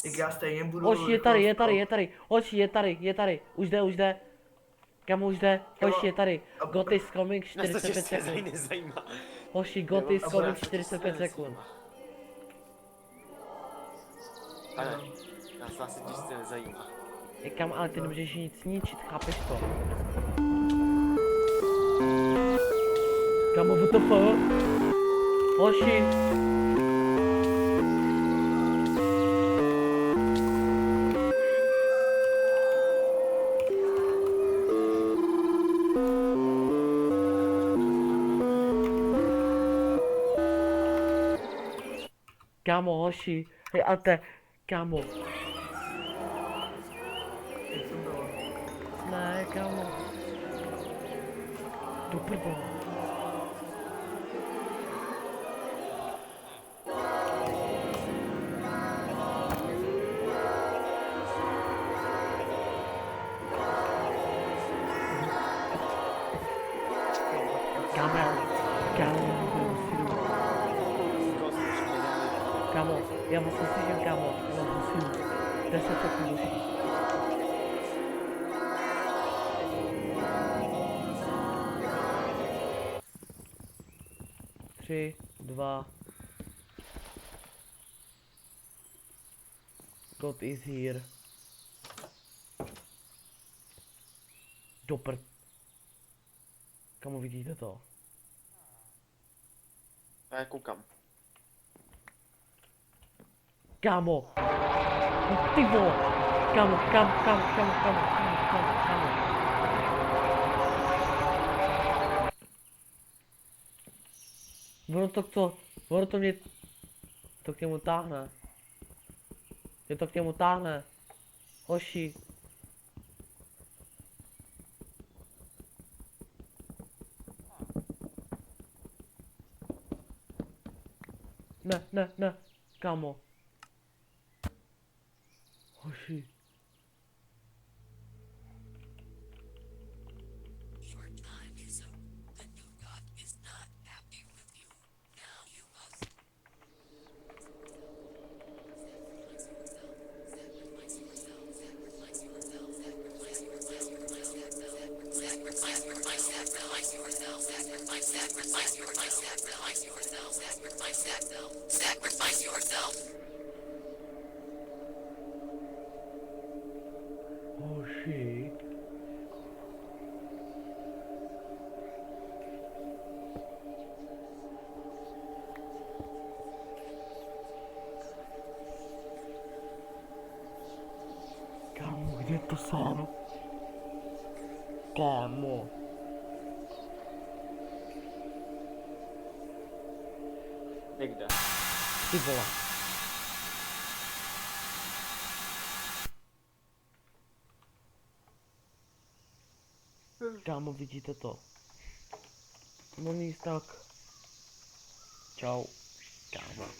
Jak já stejně budu... Hoši, je jako tady, je tady, stop. je tady. Hoši, je tady, je tady. Už jde, už jde. Kam už jde? Hoši, je tady. God is coming, Nás to 45 české sekund. nezajímá. Hoši, God is Nebo coming, nás to 45 české sekund. nezajímá. Pane, nás to asi těžce nezajímá. Kam, ale ty nemůžeš nic ničit, chápeš to? Kamo, WTF? Hoši. Kámo, hoši, hej, Ate, kámo, Jak to bylo? ne, kámo, do prdele. Kámo, kámo, kámo, já moc neslyším, kámo, já musím 10 sekund. 3, 2. God is here. Do prd. Kamu vidíte to? Já koukám. Kámo! No ty vole! Kámo, kámo. Ono to mě to k němu táhne. Mě to k němu táhne. Hoši. Ne, kámo. Hoši. Your time is up, and your God is not happy with you. Now you must sacrifice yourself, sacrifice yourself, sacrifice yourself, sacrifice yourself. Hoši. Kámo, kde to jsem? Kámo. Někde. Ty vole. Kámo, vidíte to? No nic tak. Čau. Kámo.